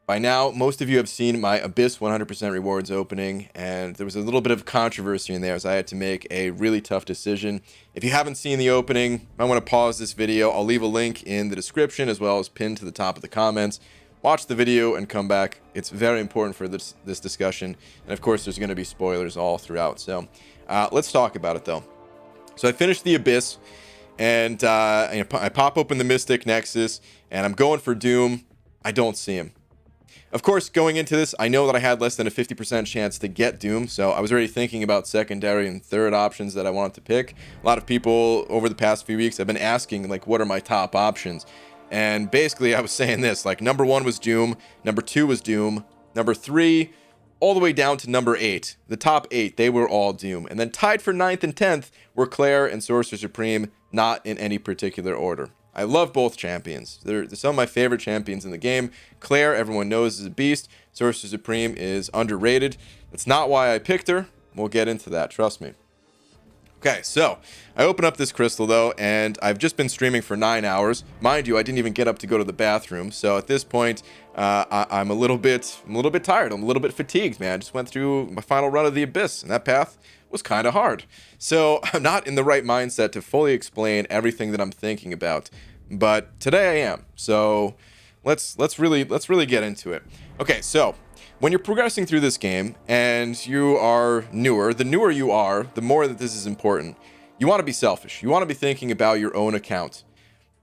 By now, most of you have seen my Abyss 100% rewards opening, and there was a little bit of controversy in there as I had to make a really tough decision. If you haven't seen the opening, I want to pause this video. I'll leave a link in the description as well as pinned to the top of the comments. Watch the video and come back. It's very important for this discussion, and of course, there's going to be spoilers all throughout. So let's talk about it, though. So I finished the Abyss, and I pop open the Mystic Nexus, and I'm going for Doom. I don't see him. Of course, going into this, I know that I had less than a 50% chance to get Doom, so I was already thinking about secondary and third options that I wanted to pick. A lot of people over the past few weeks have been asking, like, what are my top options? And basically, I was saying this, like, number 1 was Doom, number 2 was Doom, number 3, all the way down to number 8. The top 8, they were all Doom. And then tied for 9th and 10th were Claire and Sorcerer Supreme, not in any particular order. I love both champions. They're some of my favorite champions in the game. Claire, everyone knows, is a beast. Sorcerer Supreme is underrated. That's not why I picked her. We'll get into that, trust me. Okay, so I open up this crystal, though, and I've just been streaming for 9 hours. Mind you, I didn't even get up to go to the bathroom. So at this point, I'm a little bit tired. I'm a little bit fatigued, man. I just went through my final run of the Abyss, and that path was kind of hard. So I'm not in the right mindset to fully explain everything that I'm thinking about, but today I am. So let's really get into it. Okay, so when you're progressing through this game and you are newer, the newer you are, the more that this is important. You want to be selfish. You want to be thinking about your own account.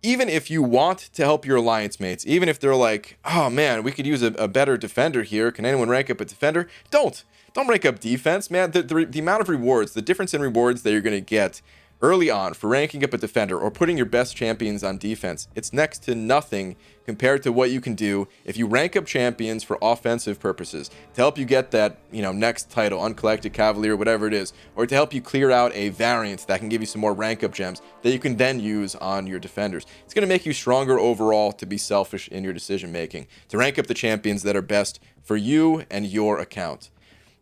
Even if you want to help your alliance mates, even if they're like, oh man, we could use a better defender here. Can anyone rank up a defender? Don't rank up defense, man. The amount of rewards, the difference in rewards that you're going to get early on for ranking up a defender or putting your best champions on defense, it's next to nothing compared to what you can do if you rank up champions for offensive purposes to help you get that, next title, Uncollected Cavalier, whatever it is, or to help you clear out a variant that can give you some more rank up gems that you can then use on your defenders. It's going to make you stronger overall to be selfish in your decision making, to rank up the champions that are best for you and your account.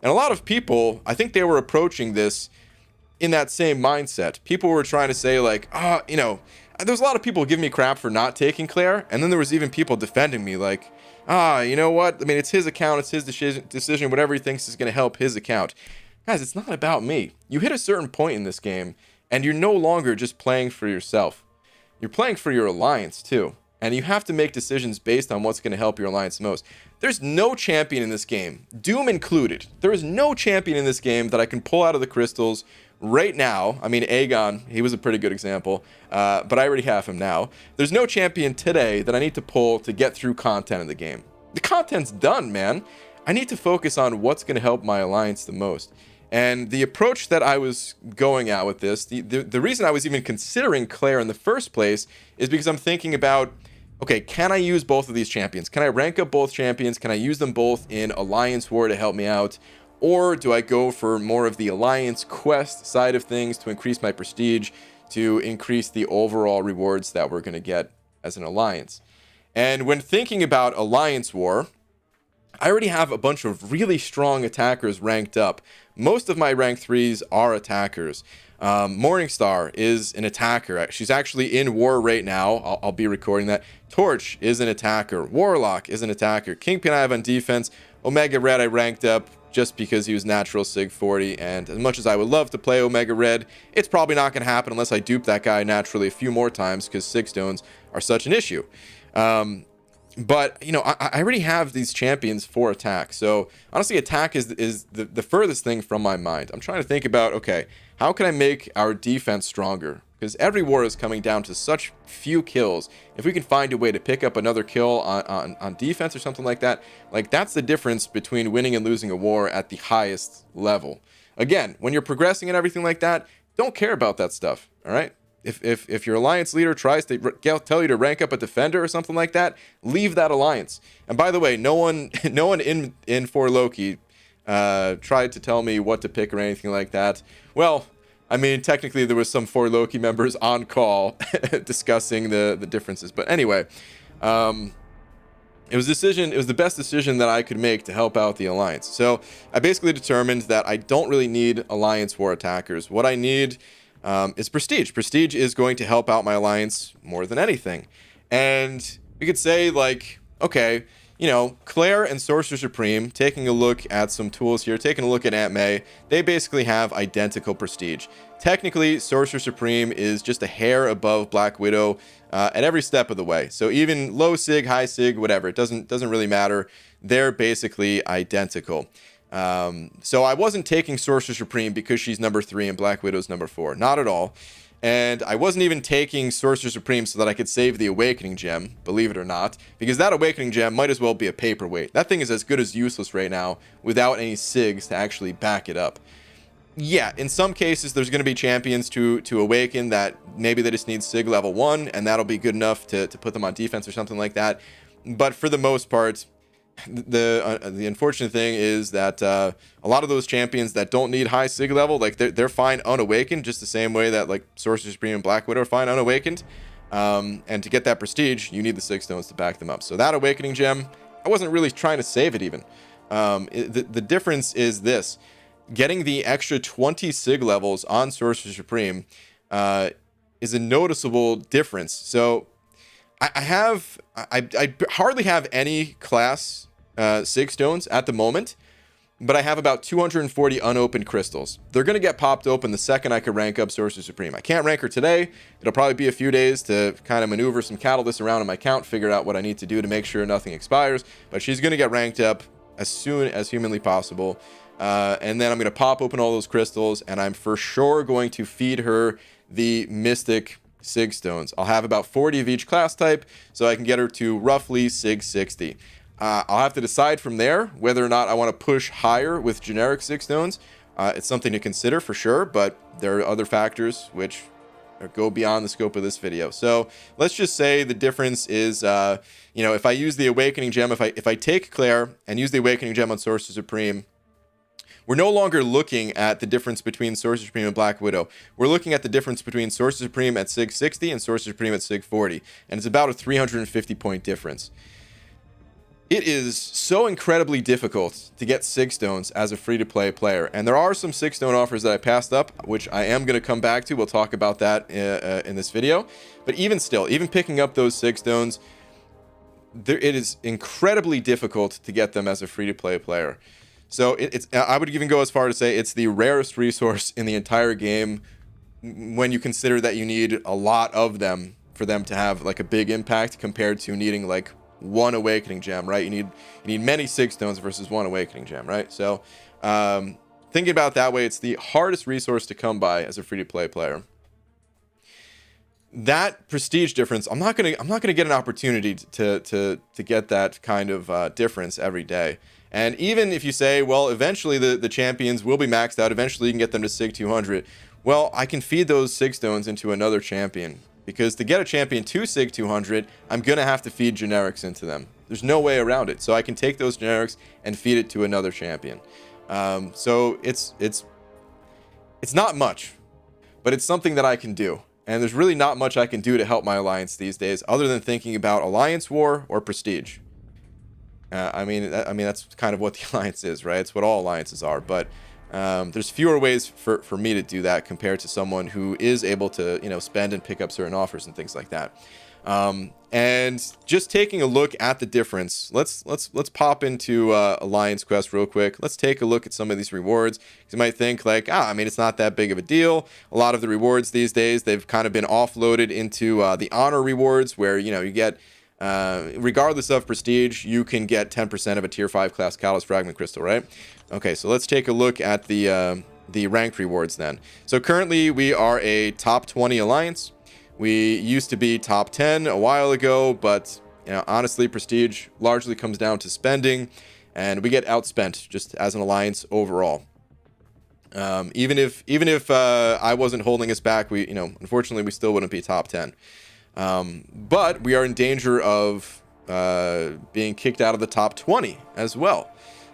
And a lot of people, I think they were approaching this in that same mindset. People were trying to say like, there was a lot of people giving me crap for not taking Claire, and then there was even people defending me like, you know what? I mean, it's his account, it's his decision, whatever he thinks is going to help his account. Guys, it's not about me. You hit a certain point in this game, and you're no longer just playing for yourself. You're playing for your alliance too, and you have to make decisions based on what's going to help your alliance most. There's no champion in this game, Doom included. There is no champion in this game that I can pull out of the crystals right now. I mean, Aegon, he was a pretty good example, but I already have him now. There's no champion today that I need to pull to get through content in the game. The content's done, man. I need to focus on what's going to help my alliance the most. And the approach that I was going at with this, the reason I was even considering Claire in the first place is because I'm thinking about, okay, can I use both of these champions? Can I rank up both champions? Can I use them both in Alliance War to help me out? Or do I go for more of the Alliance Quest side of things to increase my prestige, to increase the overall rewards that we're going to get as an alliance? And when thinking about Alliance War, I already have a bunch of really strong attackers ranked up. Most of my rank 3s are attackers. Morningstar is an attacker. She's actually in war right now. I'll be recording that. Torch is an attacker. Warlock is an attacker. Kingpin I have on defense. Omega Red I ranked up just because he was natural Sig 40, and as much as I would love to play Omega Red, it's probably not going to happen unless I dupe that guy naturally a few more times because Sig Stones are such an issue. But, I already have these champions for attack, so honestly, attack is the furthest thing from my mind. I'm trying to think about, okay, how can I make our defense stronger? Because every war is coming down to such few kills. If we can find a way to pick up another kill on defense or something like that, that's the difference between winning and losing a war at the highest level. Again, when you're progressing and everything like that, don't care about that stuff, all right? If your alliance leader tries to tell you to rank up a defender or something like that, leave that alliance. And by the way, no one in For Loki tried to tell me what to pick or anything like that. Well, I mean, technically there was some For Loki members on call discussing the differences. But anyway, it was the best decision that I could make to help out the alliance. So I basically determined that I don't really need alliance war attackers. What I need is prestige. Prestige is going to help out my alliance more than anything. And we could say, like, okay, you know, Claire and Sorcerer Supreme, taking a look at some tools here, taking a look at Aunt May, they basically have identical prestige. Technically, Sorcerer Supreme is just a hair above Black Widow at every step of the way. So even low sig, high sig, whatever, it doesn't really matter. They're basically identical. So I wasn't taking Sorcerer Supreme because she's number 3 and Black Widow's number 4. Not at all. And I wasn't even taking Sorcerer Supreme so that I could save the Awakening Gem, believe it or not, because that Awakening Gem might as well be a paperweight. That thing is as good as useless right now without any SIGs to actually back it up. Yeah, in some cases, there's going to be champions to awaken that maybe they just need SIG level 1, and that'll be good enough to put them on defense or something like that. But for the most part, the unfortunate thing is that a lot of those champions that don't need high sig level, like they're fine unawakened, just the same way that like Sorcerer Supreme and Black Widow are fine unawakened. And to get that prestige, you need the 6 stones to back them up. So that Awakening Gem, I wasn't really trying to save it even. The difference is this: getting the extra 20 sig levels on Sorcerer Supreme is a noticeable difference. So I hardly have any class 6 stones at the moment, but I have about 240 unopened crystals. They're going to get popped open the second I could rank up Sorcerer Supreme. I can't rank her today. It'll probably be a few days to kind of maneuver some catalysts around in my account, figure out what I need to do to make sure nothing expires, but she's going to get ranked up as soon as humanly possible. And then I'm going to pop open all those crystals, and I'm for sure going to feed her the Mystic SIG stones. I'll have about 40 of each class type, so I can get her to roughly SIG 60. I'll have to decide from there whether or not I want to push higher with generic 6 stones. It's something to consider for sure, but there are other factors which go beyond the scope of this video. So let's just say the difference is, you know, if I use the Awakening Gem, if I take Claire and use the Awakening Gem on Sorcerer Supreme, we're no longer looking at the difference between Sorcerer Supreme and Black Widow. We're looking at the difference between Sorcerer Supreme at SIG 60 and Sorcerer Supreme at SIG 40. And it's about a 350 point difference. It is so incredibly difficult to get 6 stones as a free-to-play player. And there are some 6 stone offers that I passed up, which I am going to come back to. We'll talk about that in this video. But even still, even picking up those 6 stones, it is incredibly difficult to get them as a free-to-play player. So I would even go as far to say it's the rarest resource in the entire game when you consider that you need a lot of them for them to have like a big impact compared to needing like 1 Awakening Gem, right? You need many 6 stones versus 1 Awakening Gem, right? So thinking about it that way, it's the hardest resource to come by as a free-to-play player. That prestige difference, I'm not gonna get an opportunity to get that kind of difference every day. And even if you say, well, eventually the champions will be maxed out, eventually you can get them to SIG 200. Well, I can feed those 6 stones into another champion, because to get a champion to SIG 200, I'm going to have to feed generics into them. There's no way around it. So I can take those generics and feed it to another champion. So it's not much, but it's something that I can do. And there's really not much I can do to help my alliance these days other than thinking about alliance war or prestige. I mean, that's kind of what the alliance is, right? It's what all alliances are. But there's fewer ways for me to do that compared to someone who is able to, you know, spend and pick up certain offers and things like that. And just taking a look at the difference, let's pop into Alliance Quest real quick. Let's take a look at some of these rewards. You might think like, I mean, it's not that big of a deal. A lot of the rewards these days, they've kind of been offloaded into the honor rewards, where, you know, you get, regardless of prestige, you can get 10% of a tier 5 class Catalyst Fragment Crystal, right? Okay, so let's take a look at the ranked rewards then. So currently we are a top 20 alliance. We used to be top 10 a while ago, but, you know, honestly, prestige largely comes down to spending, and we get outspent just as an alliance overall. Even if I wasn't holding us back, unfortunately, we still wouldn't be top 10. But we are in danger of being kicked out of the top 20 as well.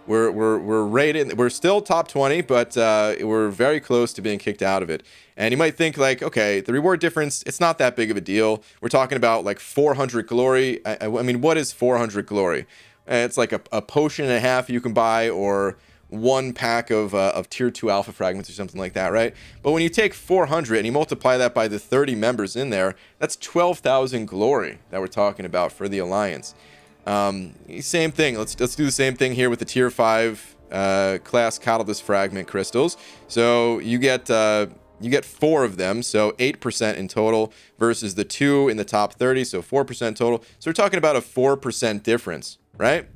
We're rated. We're still top 20, but we're very close to being kicked out of it. And you might think like, okay, the reward difference, it's not that big of a deal. We're talking about like 400 glory. I mean, what is 400 glory? It's like a potion and a half you can buy, or 1 pack of tier 2 alpha fragments or something like that, right? But when you take 400 and you multiply that by the 30 members in there, that's 12,000 glory that we're talking about for the alliance. Same thing. Let's do the same thing here with the tier 5 class catalyst fragment crystals. So you get 4 of them, so 8% in total versus the 2 in the top 30, so 4% total. So we're talking about a 4% difference, right?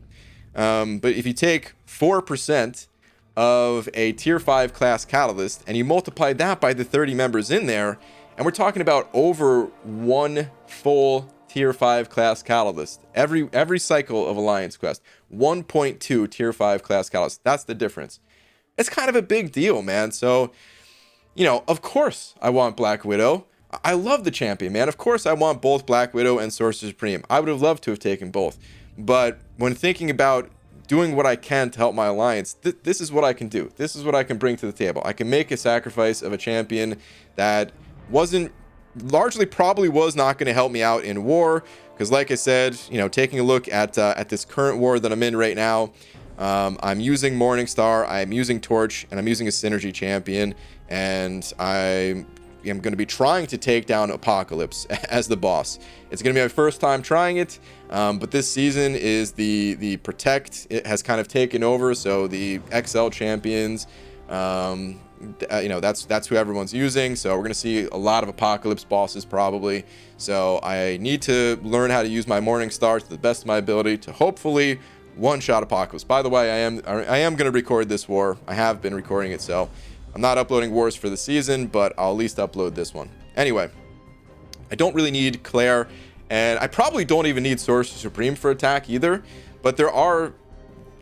But if you take 4% of a tier 5 class catalyst and you multiply that by the 30 members in there, and we're talking about over 1 full tier 5 class catalyst every cycle of Alliance Quest, 1.2 tier 5 class catalyst. That's the difference. It's kind of a big deal, man. So, you know, of course I want Black Widow. I love the champion, man. Of course I want both Black Widow and Sorcerer Supreme. I would have loved to have taken both. But when thinking about doing what I can to help my alliance, this is what I can do. This is what I can bring to the table. I can make a sacrifice of a champion that largely probably was not going to help me out in war, because like I said, you know, taking a look at this current war that I'm in right now, I'm using Morningstar, I'm using Torch, and I'm using a synergy champion, and I am going to be trying to take down Apocalypse as the boss. It's going to be my first time trying it, but this season is the Protect. It has kind of taken over, so the XL champions, you know, that's who everyone's using. So we're going to see a lot of Apocalypse bosses probably. So I need to learn how to use my Morningstar to the best of my ability to hopefully one-shot Apocalypse. By the way, I am going to record this war. I have been recording it, so I'm not uploading wars for the season, but I'll at least upload this one. Anyway, I don't really need Claire, and I probably don't even need Sorcerer Supreme for attack either, but there are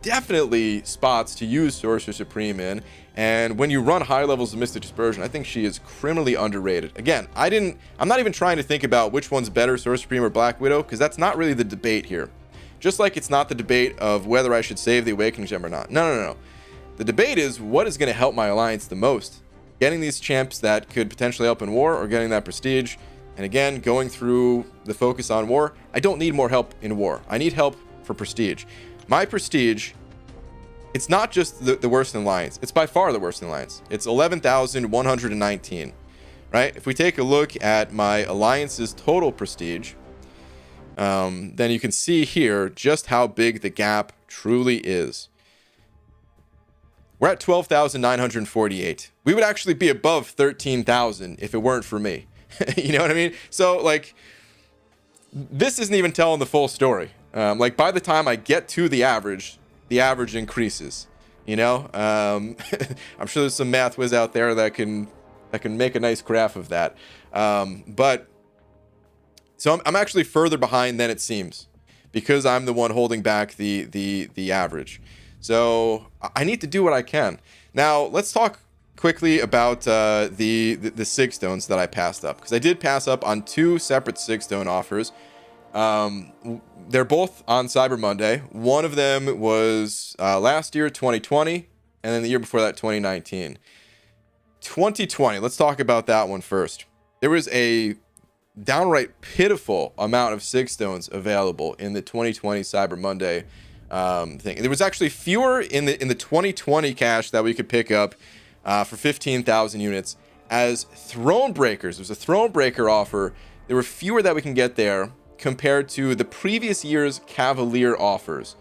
definitely spots to use Sorcerer Supreme in, and when you run high levels of Mystic Dispersion, I think she is criminally underrated. Again, I'm not even trying to think about which one's better, Sorcerer Supreme or Black Widow, because that's not really the debate here. Just like it's not the debate of whether I should save the Awakening Gem or not. No. The debate is what is going to help my alliance the most. Getting these champs that could potentially help in war, or getting that prestige. And again, going through the focus on war, I don't need more help in war. I need help for prestige. My prestige, it's not just the worst in Alliance. It's by far the worst in Alliance. It's 11,119, right? If we take a look at my Alliance's total prestige, then you can see here just how big the gap truly is. We're at 12,948. We would actually be above 13,000 if it weren't for me. You know what I mean? So, like, this isn't even telling the full story. Like, by the time I get to the average increases. You know, I'm sure there's some math whiz out there that can make a nice graph of that. But so I'm actually further behind than it seems, because I'm the one holding back the average. So I need to do what I can. Now let's talk quickly about the Sig Stones that I passed up, because I did pass up on 2 separate Sig Stone offers. They're both on Cyber Monday. One of them was last year, 2020, and then the year before that, 2019. 2020, let's talk about that one first. There was a downright pitiful amount of Sig Stones available in the 2020 Cyber Monday thing. There was actually fewer in the 2020 cache that we could pick up for 15,000 units as Throne Breakers. There was a Throne Breaker offer. There were fewer that we can get there compared to the previous year's Cavalier offers.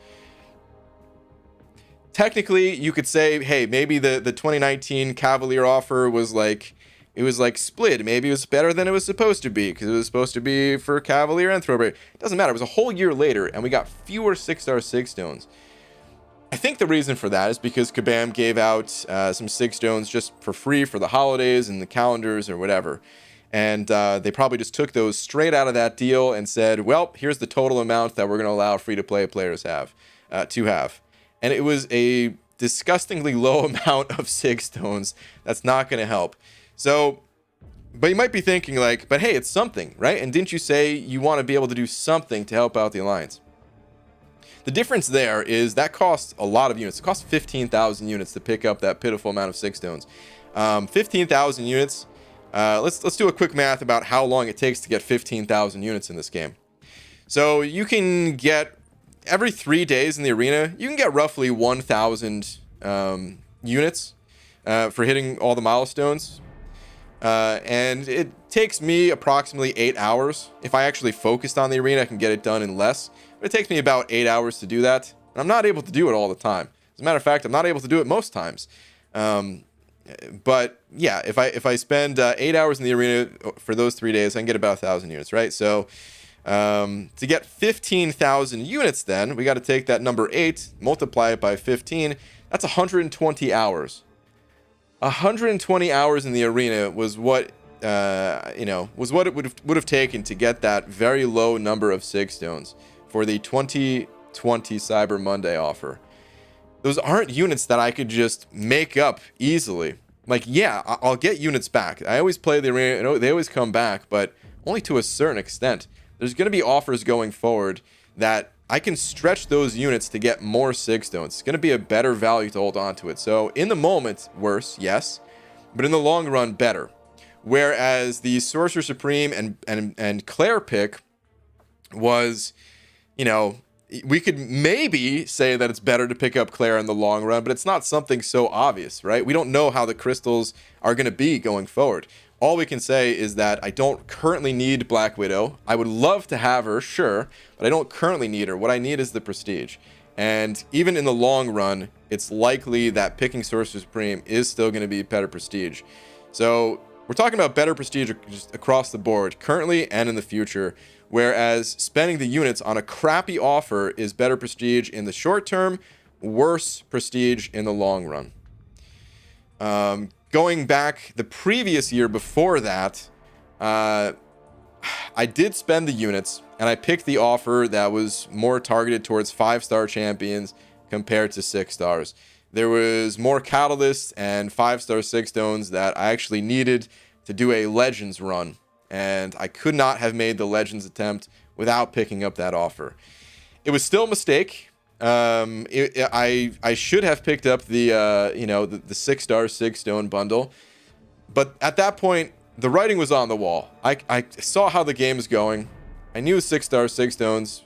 Technically, you could say, hey, maybe the 2019 Cavalier offer was like, it was like split. Maybe it was better than it was supposed to be, because it was supposed to be for Cavalier and Throwbreaker. It doesn't matter. It was a whole year later, and we got fewer 6-star Sig Stones. I think the reason for that is because Kabam gave out some Sig Stones just for free for the holidays and the calendars or whatever. And they probably just took those straight out of that deal and said, well, here's the total amount that we're going to allow free-to-play players to have. And it was a disgustingly low amount of Sig Stones. That's not going to help. So, but you might be thinking like, but hey, it's something, right? And didn't you say you want to be able to do something to help out the Alliance? The difference there is that costs a lot of units. It costs 15,000 units to pick up that pitiful amount of Sig Stones. 15,000 units. Let's do a quick math about how long it takes to get 15,000 units in this game. So you can get every 3 days in the arena, you can get roughly 1,000 units for hitting all the milestones. And it takes me approximately 8 hours. If I actually focused on the arena, I can get it done in less. But it takes me about 8 hours to do that. And I'm not able to do it all the time. As a matter of fact, I'm not able to do it most times. But yeah, if I spend 8 hours in the arena for those 3 days, I can get about 1,000 units, right? So to get 15,000 units, then we got to take that number 8, multiply it by 15. That's 120 hours. 120 hours in the arena was what it would have taken to get that very low number of 6 stones for the 2020 Cyber Monday offer. Those aren't units that I could just make up easily. Like, yeah, I'll get units back. I always play the arena. They always come back, but only to a certain extent. There's going to be offers going forward that I can stretch those units to get more 6 stones. It's going to be a better value to hold on to it. So in the moment, worse, yes, but in the long run, better. Whereas the Sorcerer Supreme and Claire pick was, we could maybe say that it's better to pick up Claire in the long run, but it's not something so obvious, right? We don't know how the crystals are going to be going forward. All we can say is that I don't currently need Black Widow. I would love to have her, sure, but I don't currently need her. What I need is the prestige. And even in the long run, it's likely that picking Sorcerer Supreme is still going to be better prestige. So we're talking about better prestige just across the board, currently and in the future. Whereas spending the units on a crappy offer is better prestige in the short term, worse prestige in the long run. Going back the previous year before that, I did spend the units, and I picked the offer that was more targeted towards 5-star champions compared to 6 stars. There was more catalysts and 5-star 6 stones that I actually needed to do a Legends run. And I could not have made the Legends attempt without picking up that offer. It was still a mistake. I should have picked up the 6-star 6-stone bundle, but at that point the writing was on the wall. I saw how the game is going. I knew 6-star 6 stones,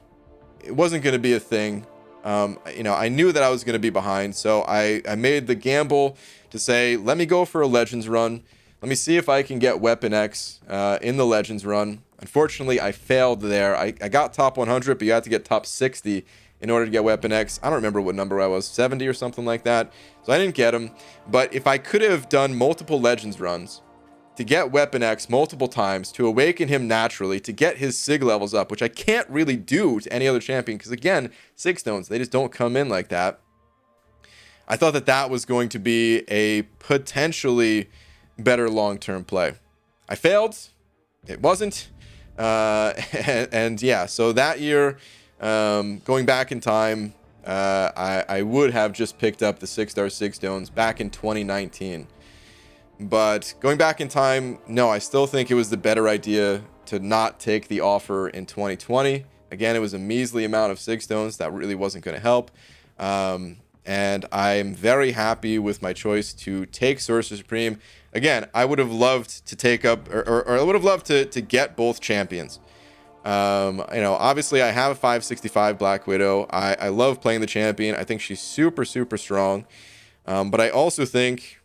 it wasn't going to be a thing. I knew that I was going to be behind, so I made the gamble to say, let me go for a Legends run. Let me see if I can get Weapon X in the Legends run. Unfortunately, I failed there. I got top 100, but you had to get top 60 in order to get Weapon X. I don't remember what number I was, 70 or something like that. So I didn't get him. But if I could have done multiple Legends runs to get Weapon X multiple times, to awaken him naturally, to get his SIG levels up, which I can't really do to any other champion, because again, 6 stones, they just don't come in like that. I thought that that was going to be a potentially better long-term play. I failed. It wasn't. And yeah, so that year, going back in time, I would have just picked up the 6-star 6 stones back in 2019. But going back in time, no, I still think it was the better idea to not take the offer in 2020. Again, it was a measly amount of 6 stones that really wasn't going to help. And I'm very happy with my choice to take Sorcerer Supreme. Again, I would have loved to take up, or I would have loved to get both champions. Obviously I have a 565 Black Widow. I love playing the champion. I think she's super, super strong. But I also think,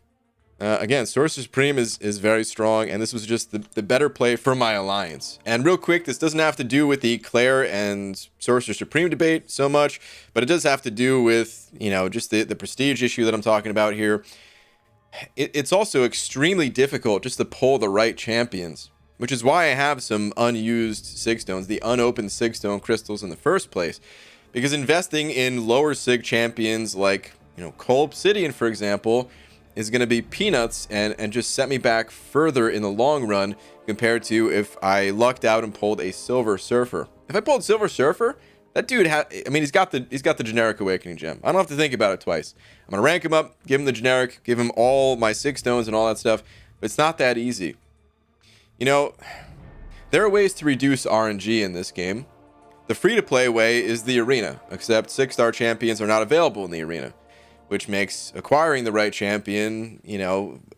again, Sorcerer Supreme is very strong, and this was just the better play for my alliance. And real quick, this doesn't have to do with the Claire and Sorcerer Supreme debate so much, but it does have to do with, just the prestige issue that I'm talking about here. It's also extremely difficult just to pull the right champions, which is why I have some unused 6 stones, the unopened 6 stone crystals in the first place. Because investing in lower SIG champions like, Cole Obsidian, for example, is going to be peanuts and just set me back further in the long run compared to if I lucked out and pulled a Silver Surfer. If I pulled Silver Surfer, that dude he's got the generic Awakening Gem. I don't have to think about it twice. I'm going to rank him up, give him the generic, give him all my 6 stones and all that stuff. But it's not that easy. There are ways to reduce RNG in this game. The free-to-play way is the arena, except 6-star champions are not available in the arena, which makes acquiring the right champion,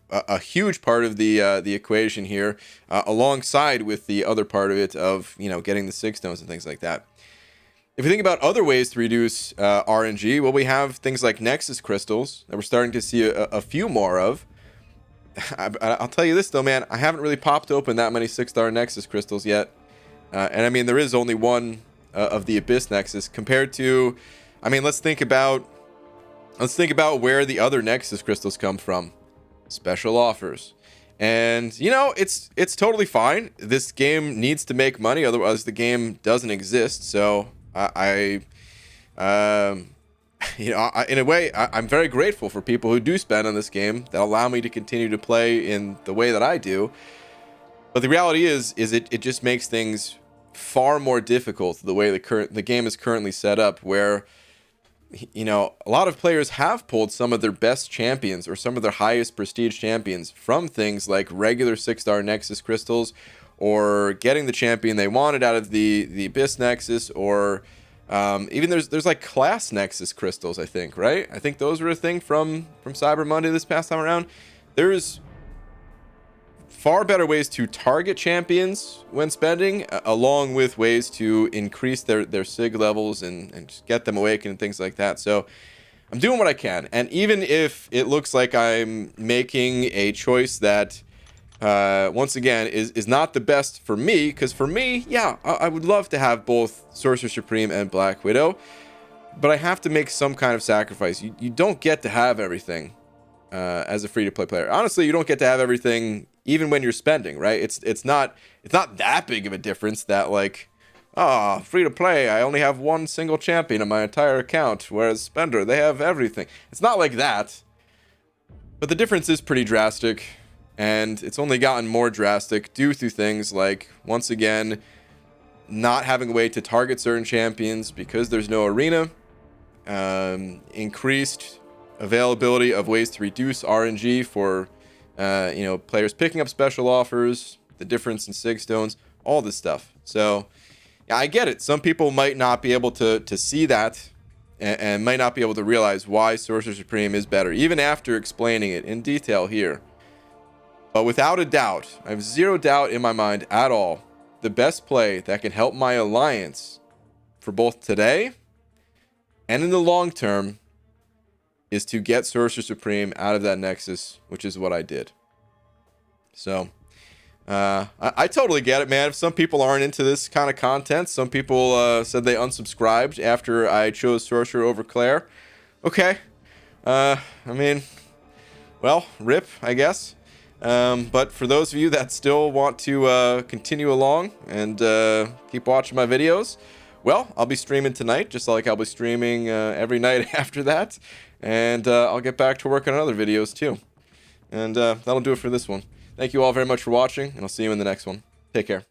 a huge part of the equation here, alongside with the other part of it of, getting the 6 stones and things like that. If you think about other ways to reduce RNG, well, we have things like Nexus crystals that we're starting to see a few more of. I'll tell you this, though, man. I haven't really popped open that many 6-star Nexus crystals yet. And I mean, there is only one of the Abyss Nexus compared to, I mean, let's think about where the other Nexus crystals come from. Special offers. And you know, it's totally fine. This game needs to make money, otherwise the game doesn't exist. So you know, in a way, I'm very grateful for people who do spend on this game that allow me to continue to play in the way that I do. But the reality is it just makes things far more difficult the way the game is currently set up, where, you know, a lot of players have pulled some of their best champions or some of their highest prestige champions from things like regular 6-star Nexus crystals, or getting the champion they wanted out of the Abyss Nexus, or even there's like class Nexus crystals, I think, right? I think those were a thing from Cyber Monday this past time around. There's far better ways to target champions when spending, along with ways to increase their sig levels and just get them awakened and things like that. So I'm doing what I can, and even if it looks like I'm making a choice that once again is not the best for me, because for me, yeah, I would love to have both Sorcerer Supreme and Black Widow, but I have to make some kind of sacrifice. You don't get to have everything as a free-to-play player. Honestly, you don't get to have everything even when you're spending, right? It's not that big of a difference that, like, free to play, I only have one single champion on my entire account, whereas spender, they have everything. It's not like that, but the difference is pretty drastic, and it's only gotten more drastic due to things like, once again, not having a way to target certain champions because there's no arena, increased availability of ways to reduce RNG for you know, players picking up special offers, the difference in sig stones, all this stuff. So yeah, I get it. Some people might not be able to see that and might not be able to realize why Sorcerer Supreme is better, even after explaining it in detail here. But without a doubt, I have zero doubt in my mind at all, the best play that can help my alliance for both today and in the long term is to get Sorcerer Supreme out of that Nexus, which is what I did. So I totally get it, man. If some people aren't into this kind of content, some people said they unsubscribed after I chose Sorcerer over Claire. Okay. I mean, well, rip, I guess. But for those of you that still want to continue along and keep watching my videos, well, I'll be streaming tonight, just like I'll be streaming every night after that. And I'll get back to work on other videos too. And that'll do it for this one. Thank you all very much for watching, and I'll see you in the next one. Take care.